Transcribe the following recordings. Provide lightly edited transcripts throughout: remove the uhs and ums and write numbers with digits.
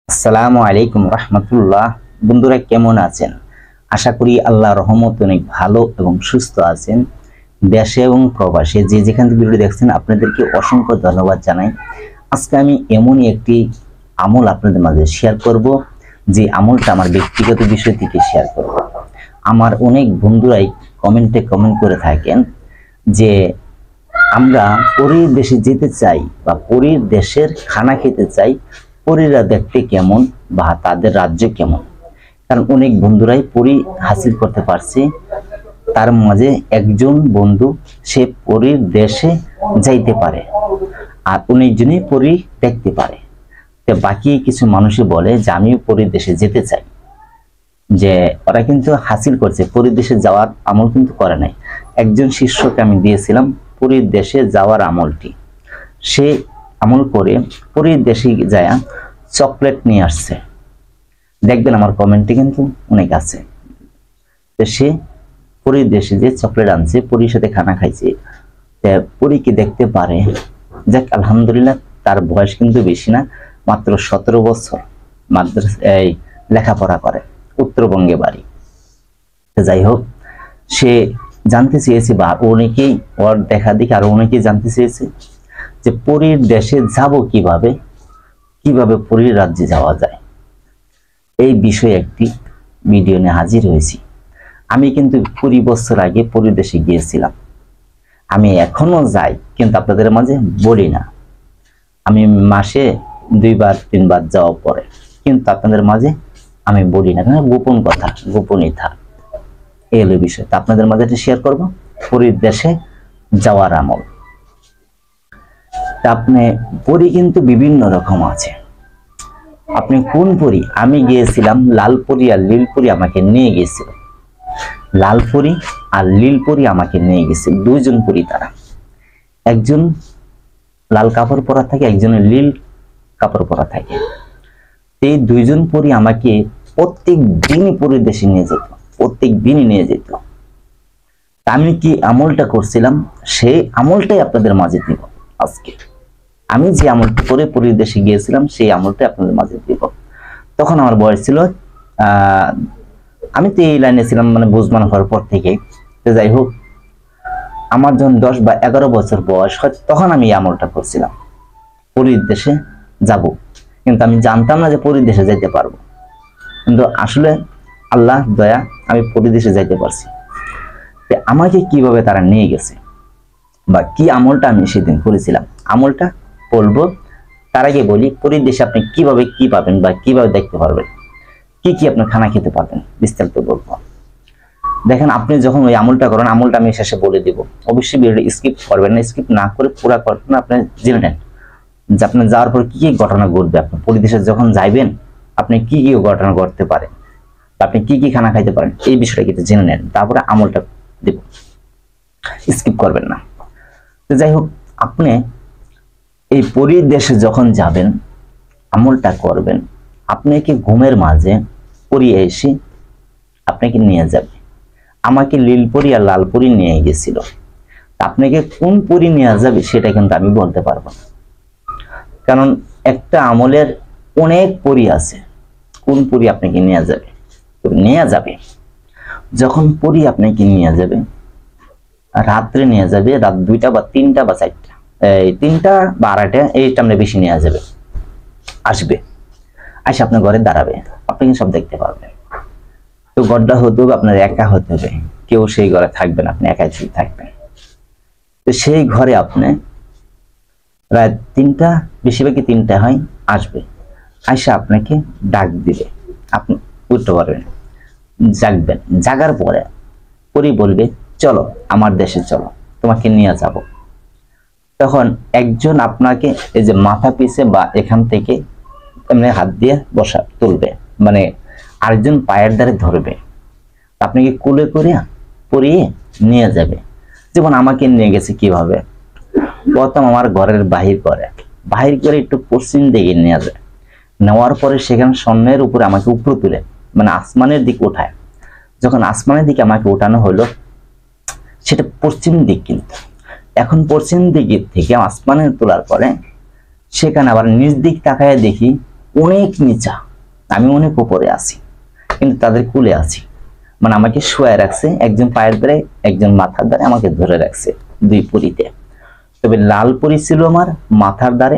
আসসালামু আলাইকুম রহমতুল্লাহ। বন্ধুরা কেমন আছেন? আশা করি আল্লাহর রহমতে অনেক ভালো এবং সুস্থ আছেন। দেশে এবং প্রবাসে যে যেখান থেকে ভিডিও দেখছেন আপনাদেরকে অসংখ্য ধন্যবাদ জানাই। আজকে আমি এমনই একটি আমল আপনাদের মাঝে শেয়ার করব, যে আমলটা আমার ব্যক্তিগত বিষয় থেকে শেয়ার করব। আমার অনেক বন্ধুরাই কমেন্ট করে থাকেন যে আমরা পরীর দেশে যেতে চাই বা পরীর দেশের খানা খেতে চাই, পরীরা দেখতে কেমন বা তাদের রাজ্য কেমন। কারণ অনেক বন্ধুরাই পরী হাসিল করতে পারছে, তার মাঝে একজন বন্ধু সে পরীর দেশে যাইতে পারে আর অনেকজনই পরী দেখতে পারে। তো বাকি কিছু মানুষই বলে যে আমিও পরীর দেশে যেতে চাই, যে ওরা কিন্তু হাসিল করছে, পরীর দেশে যাওয়ার আমল কিন্তু করে নাই। একজন শিষ্যকে আমি দিয়েছিলাম পরীর দেশে যাওয়ার আমলটি, সে আমল করে পরীর দেশে যায় চকলেট নিয়ে আসছে। দেখবেন আমার কমেন্টে কিন্তু অনেক আছে। তো সে পরীর দেশে যে চকলেট আনছে, পরীর সাথে খানা খাইছে, পরীকে দেখতে পারে। যাক আলহামদুলিল্লাহ, তার বয়স কিন্তু বেশি না, মাত্র 17 বছর, এই লেখাপড়া করে, উত্তরবঙ্গে বাড়ি। যাই হোক, সে জানতে চেয়েছে বা অনেকেই ওর দেখা দেখি আরো অনেকেই জানতে চেয়েছে যে পরীর দেশে যাব কিভাবে, কিভাবে পরীর রাজ্যে যাওয়া যায়। এই বিষয়ে একটি ভিডিও নিয়ে হাজির হয়েছি। আমি কিন্তু 20 বছর আগে পরীর দেশে গিয়েছিলাম। আমি এখনো যাই, কিন্তু আপনাদের মাঝে বলি না। আমি মাসে 2-3 বার যাওয়া পরে, কিন্তু আপনাদের মাঝে আমি বলি না, কারণ গোপন কথা, গোপনই থাক। এই হলো বিষয়। তা আপনাদের মাঝে শেয়ার করব পরীর দেশে যাওয়ার আমল। তা আপনি পরী কিন্তু বিভিন্ন রকম আছে। আপনি কোন পরী? আমি গিয়েছিলাম লালপরি আর লীলপরি আমাকে নিয়ে গেছিল। লালপরি আর লীলপরি আমাকে নিয়ে গেছিল, দুইজন পরী তারা। একজন লাল কাপড় পরা থাকে, একজনের লীল কাপড় পরা থাকে। এই দুইজন পরী আমাকে প্রত্যেক দিনই পরীর দেশে নিয়ে যেত, প্রত্যেক দিনই নিয়ে যেত। আমি কি আমলটা করছিলাম, সেই আমলটাই আপনাদের মাঝে দিব আজকে। আমি যে আমলটা করে পরীর দেশে গিয়েছিলাম, সেই আমলটা আপনাদের মাঝে দিব। তখন আমার বয়স ছিল আমি তো এই লাইনে ছিলাম, মানে বুঝমান হওয়ার পর থেকে। তো যাই হোক, আমার যখন 10 বা 11 বছর বয়স হয়, তখন আমি এই আমলটা করছিলাম, পরীর দেশে যাব। কিন্তু আমি জানতাম না যে পরীর দেশে যাইতে পারবো। কিন্তু আসলে আল্লাহ দয়া, আমি পরীর দেশে যাইতে পারছি। আমাকে কিভাবে তারা নিয়ে গেছে বা কি আমলটা আমি সেদিন করেছিলাম, আমলটা বলবো। তার আগে বলি, পরীর দেশে আপনি কিভাবে কি পাবেন বা কিভাবে দেখতে পারবেন, কি কি আপনি খানা খেতে পারবেন, বিস্তারিত বলবো। দেখেন, আপনি যখন ওই আমলটা করেন, আমলটা আমি শেষে বলে দিব। অবশ্যই ভিডিওটা স্কিপ করবেন না, স্কিপ না করে পুরো ঘটনা আপনি জেনে নেন, যে আপনি যাওয়ার পর কি কি ঘটনা ঘটবে। আপনি পরীর দেশে যখন যাইবেন, আপনি কি কি ঘটনা ঘটতে পারে, আপনি কি কি খানা খাইতে পারেন, এই বিষয়টা কিন্তু জেনে নেন, তারপরে আমলটা দিব। স্কিপ করবেন না। তো যাই হোক, আপনি এই পরীর দেশে যখন যাবেন, আমলটা করবেন। আপনাকে ঘুমের মাঝে পরী এসে আপনাকে নিয়ে যাবে। আমাকে লীলপরি আর লালপরি নিয়ে গেছিল। আপনাকে কোন পরী নিয়ে যাবে সেটা কিন্তু আমি বলতে পারবো না, কারণ একটা আমলের অনেক পরী আছে। কোন পরী আপনাকে নিয়ে যাবে, যখন পরী আপনাকে নিয়ে যাবে, রাত্রে নিয়ে যাবে, রাত 2টা বা 3টা বা 4টা, এই 3টা বা 2টা, এই টাইমে বেশি নিয়ে যাবে। আসবে, আসে আপনার ঘরে দাঁড়াবে, আপনি সব দেখতে পারবেন। তো ঘরটা হতে হবে আপনার একা হতে হবে, কেউ সেই ঘরে থাকবেন, আপনি একাই থাকবেন। তো সেই ঘরে আপনি রাত 3টা, বেশিরভাগই 3টা হয়, আসবে, আইসা আপনাকে ডাক দিবে, আপনি উঠতে পারবেন, জাগবেন। জাগার পরে পরী বলবে, চলো আমার দেশে চলো, তোমাকে নিয়ে যাব। তখন একজন আপনাকে এই যে মাথা পিছে বা এখান থেকে এমনি হাত দিয়ে বসা তুলবে, মানে আরেকজন পায়ের দ্বারে ধরবে, আপনাকে কোলে করে পরিয়ে নিয়ে যাবে। যেমন আমাকে নিয়ে গেছে কিভাবে, প্রথম আমার ঘরের বাহির করে একটু পশ্চিম দিকে নিয়ে যায়। নেওয়ার পরে সেখানে স্বর্ণের উপরে আমাকে উপরে তুলে, মানে আসমানের দিকে উঠায়। যখন আসমানের দিকে আমাকে উঠানো হলো, সেটা পশ্চিম দিক, কিন্তু এখন পশ্চিম দিক থেকে আসমানে তোলার পরে সেখানে আবার নিচ দিক তাকায় দেখি অনেক নিচা, আমি অনেক উপরে আছি, কিন্তু তাদের কুলে আছি। মানে আমাকে শুয়ে রাখছে, একজন পায়ের দ্বারে একজন মাথার দ্বারে আমাকে ধরে রাখছে দুই পরীতে। তবে লাল পরী ছিল আমার মাথার দ্বারে,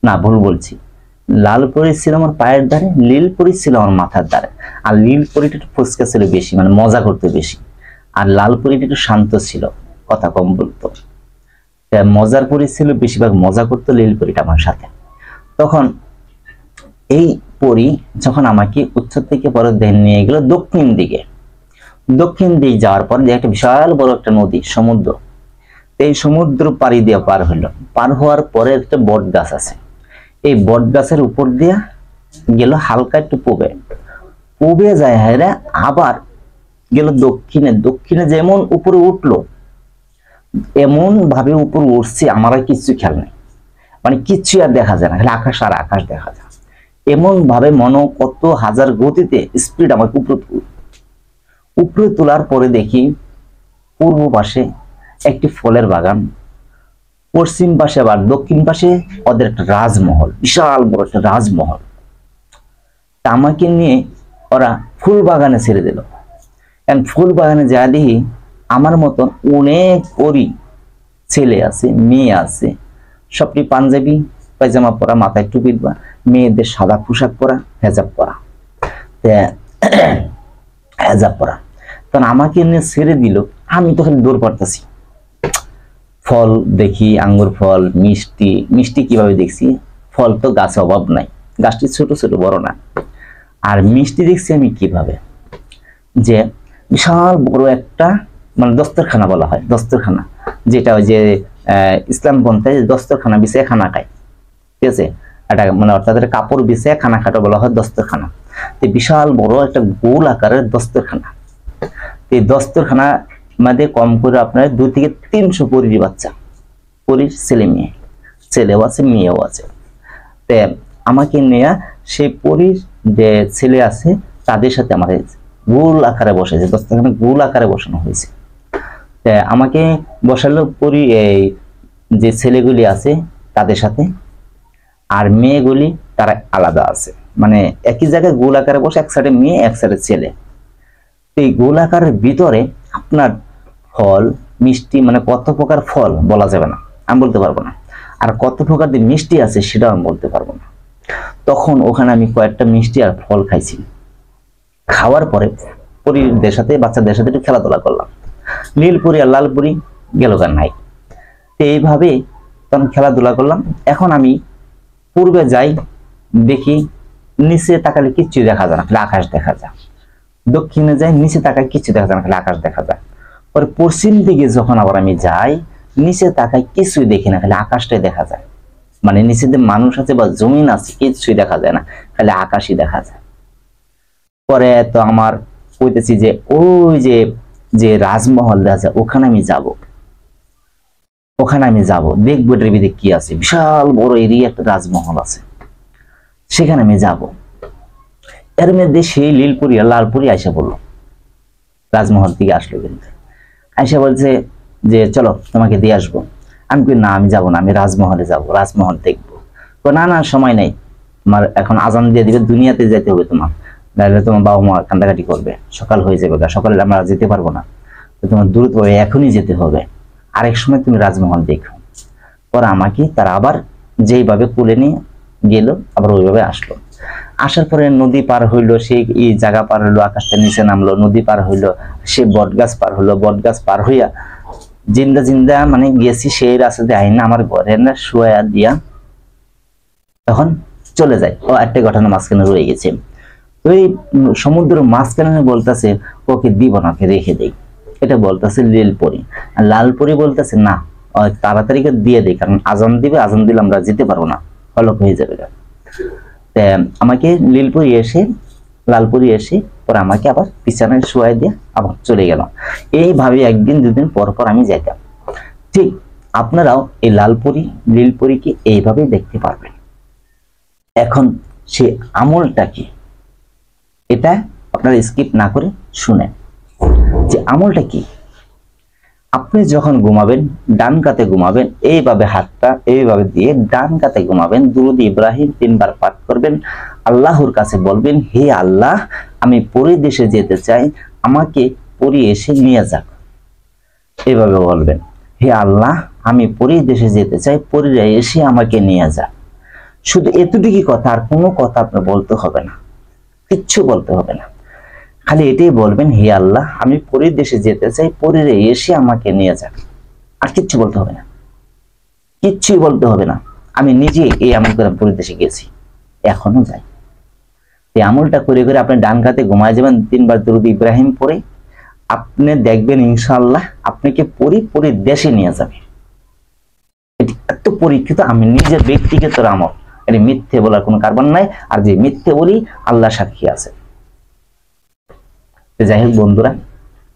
না ভুল বলছি, লাল পরী ছিল আমার পায়ের দ্বারে, নীল পরী ছিল আমার মাথার দ্বারে। আর নীল পরীটা একটু ফুচকা ছিল বেশি, মানে মজা করতে বেশি, আর লাল পরীটা একটু শান্ত ছিল, কথা কম বলতো। মজার পরী ছিল, বেশিরভাগ মজা করতো নীল পরীটা আমার সাথে। তখন এই পরী যখন আমাকে উত্তর থেকে পরে নিয়ে গেল দক্ষিণ দিকে। দক্ষিণ দিকে যাওয়ার পর যে একটা বিশাল বড় একটা নদী, সমুদ্র, এই সমুদ্র পাড়ি দিয়ে পার হইলো। পার হওয়ার পরে একটা বট গাছ আছে, এই বট গাছের উপর দিয়ে গেল হালকা একটু পূবে, পূবে যায় হায়রা, আবার গেল দক্ষিণে। দক্ষিণে যেমন উপরে উঠলো, এমন ভাবে উপরে উঠছে আমার আর কিচ্ছু খেয়াল নেই, মানে কিচ্ছু আর দেখা যায় না, খালি আকাশ আর আকাশ দেখা যায়। এমন ভাবে মনো কত হাজার গতিতে স্পিড আমাকে উপরে তোলার পরে দেখি পূর্ব পাশে একটি ফলের বাগান, পশ্চিম পাশে আবার দক্ষিণ পাশে ওদের একটা রাজমহল, বিশাল বড় একটা রাজমহল। তা আমাকে নিয়ে ওরা ফুল বাগানে ছেড়ে দিল। ফুল বাগানে যা দেখি আমার মতন অনেক পরী ছেলে আছে, মেয়ে আছে, সবটি পাঞ্জাবি পায়জামা পরা, মাথায় টুপি দেওয়া, মেয়েদের সাদা পোশাক পরা, হেজাব পরা, হেজাব পরা। তখন আমাকে নিয়ে ছেড়ে দিল, আমি তো খালি দৌড় পারতাছি। ফল দেখি, আঙ্গুর ফল, মিষ্টি। মিষ্টি কিভাবে দেখছি, ফল তো গাছে অভাব নাই, গাছটি ছোট ছোট, বড় না। আর মিষ্টি দেখছি আমি কিভাবে, যে বিশাল বড় একটা, মানে দস্তরখানা বলা হয়, দস্তরখানা, যেটা ওই যে ইসলাম পন্থায় দস্তরখানা বিছিয়ে খানা খায়, ঠিক আছে, এটা মানে অর্থাৎ কাপড় বিছিয়ে খানা খাটা বলা হয় দস্তরখানা। তো বিশাল বড় একটা গোল আকারের দস্তরখানা। এই দস্তরখানা মধ্যে কম করে আপনার 2 থেকে 300 পরীর বাচ্চা, পরীর ছেলে মেয়ে, ছেলেও আছে মেয়েও আছে। তো আমাকে নিয়ে সেই পরীর যে ছেলে আছে তাদের সাথে আমাদের গোল আকারে বসেছে, দস্তরখানা গোল আকারে বসানো হয়েছে। আমাকে বসালো পরী, এই যে ছেলেগুলি আছে তাদের সাথে, আর মেয়েগুলি তারা আলাদা আছে, মানে একই জায়গায় গোল আকারে বসে, এক সাইডে মেয়ে এক সাইডে ছেলে। এই গোল আকারের ভিতরে আপনার ফল মিষ্টি, মানে কত প্রকার ফল বলা যাবে না, আমি বলতে পারবো না, আর কত প্রকার যে মিষ্টি আছে সেটাও আমি বলতে পারবো না। তখন ওখানে আমি কয়েকটা মিষ্টি আর ফল খাইছি। খাওয়ার পরে পরীদের সাথে, বাচ্চাদের সাথে একটু খেলাধুলা করলাম। নীল পরী আর লাল পরী গেল গান নাই। এইভাবে তখন খেলাধুলা করলাম। এখন আমি পূর্বে যাই, দেখি নিচে তাকালে কিচ্ছু দেখা যায় না, খালি আকাশ দেখা যায়। দক্ষিণে যাই, নিচে তাকায় কিচ্ছু দেখা যায় না, খালি আকাশ দেখা যায়। পরে পশ্চিম দিকে যখন আবার আমি যাই, নিচে তাকায় কিছুই দেখি না, খালি আকাশটাই দেখা যায়। মানে নিচে যে মানুষ আছে বা জমিন আছে কিছুই দেখা যায় না, খালি আকাশই দেখা যায়। পরে তো আমার কইতেছি যে ওই যে রাজমহল আছে ওখানে আমি যাব, ওখানে আমি যাব, দেখবো এটার ভিতরে কি আছে। বিশাল বড় এরিয়া একটা রাজমহল আছে, সেখানে আমি যাব। এর মধ্যে সেই নীলপুরি আর লালপুরি আইসা বললো, রাজমহল থেকে আসলো, কিন্তু আইসা বলছে যে চলো তোমাকে দিয়ে আসবো। আমি কই না, আমি যাবো না, আমি রাজমহলে যাব, রাজমহল দেখবো। না না, সময় নেই, তোমার এখন আজান দিয়ে দিবে, দুনিয়াতে যেতে হবে তোমার, নাহলে তোমার বাবা মা কান্দাকাটি করবে, সকাল হয়ে যাবে, সকালে আমরা যেতে পারবো না, তো তোমার দ্রুত এখনই যেতে হবে, আরেক সময় তুমি রাজমহল দেখো। পরে আমাকে তারা আবার যেইভাবে কুলে নিয়ে গেল, আবার ওইভাবে আসলো। আসার পরে নদী পার হইলো, সেই জায়গা পার হইলো, আকাশটা নিচে নামলো, নদী পার হইলো, সে বটগাছ পার হইলো, বটগাছ পার হইয়া জিন্দা জিন্দা মানে গেছি সেই রাস্তাতে আইনা আমার ঘরে না শুয়া দিয়া তখন চলে যায়। ও একটা ঘটনা মাঝখানে রয়ে গেছে। তো এই সমুদ্র মাঝখানে বলতেছে ওকে দিব না, ওকে রেখে দেই, এটা বলতেছে নীলপরি। আর লালপরি বলতেছে না, তাড়াতাড়ি দিয়ে দেয়, কারণ আজান দিবে, আজান দিলে আমরা যেতে পারবো না, হলক হয়ে যাবে। আমাকে নীলপরি এসে, লালপরি এসে পরে আমাকে আবার বিছানায় শুয়াই দিয়ে আবার চলে গেল। এইভাবে একদিন দুদিন পর পর আমি যাইতাম। ঠিক আপনারাও এই লালপরি নীলপরিকে এইভাবেই দেখতে পারবেন। এখন সে আমলটা কি, এটা আপনারা স্কিপ না করে শুনেন যে আমলটা কি। আপনি যখন ঘুমাবেন ডান কাতে ঘুমাবেন, এইভাবে হাতটা এইভাবে দিয়ে ডান কাতে ঘুমাবেন, দুরূদ ইব্রাহিম 3 বার পাঠ করবেন, আল্লাহর কাছে বলবেন, হে আল্লাহ আমি পরদেশে যেতে চাই, আমাকে পরে এসে নিয়ে যাক। এইভাবে বলবেন, হে আল্লাহ আমি পরদেশে যেতে চাই, পরে এসে আমাকে নিয়ে যাক। শুধু এতটুকুই কথা, আর কোনো কথা আপনি বলতে হবে না, কিচ্ছু বলতে হবে না। খালি এটাই বলবেন, হে আল্লাহ আমি পরদেশে যেতে চাই, পরে এসে আমাকে নিয়ে যাক। আর কিচ্ছু বলতে হবে না, কিচ্ছুই বলতে হবে না। আমি নিজে এই আমল করে পরদেশে গেছি, এখনো যাই। এই আমলটা করে করে আপনি ডান কাতে ঘুমায় যাবেন, 3 বার দুরূদ ইব্রাহিম পড়ে, আপনি দেখবেন ইনশাআল্লাহ আপনাকে পরে দেশে নিয়ে যাবে। এটি এত পরীক্ষিত, আমি নিজের ব্যক্তিগত আমল, এটি মিথ্যে বলার কোনো কারণ নাই। আর যে মিথ্যে বলি আল্লাহ সাক্ষী আছে। যাই হোক বন্ধুরা,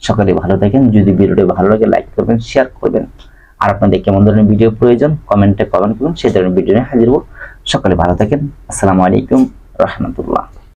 সকলে ভালো থাকেন। যদি ভিডিওটি ভালো লাগে লাইক করবেন, শেয়ার করবেন। আর আপনাদের কেমন ধরনের ভিডিও প্রয়োজন কমেন্টে কমেন্ট করুন, সেই ধরনের ভিডিও নিয়ে হাজির হব। সকলে ভালো থাকেন। আসসালামু আলাইকুম রাহমাতুল্লাহ।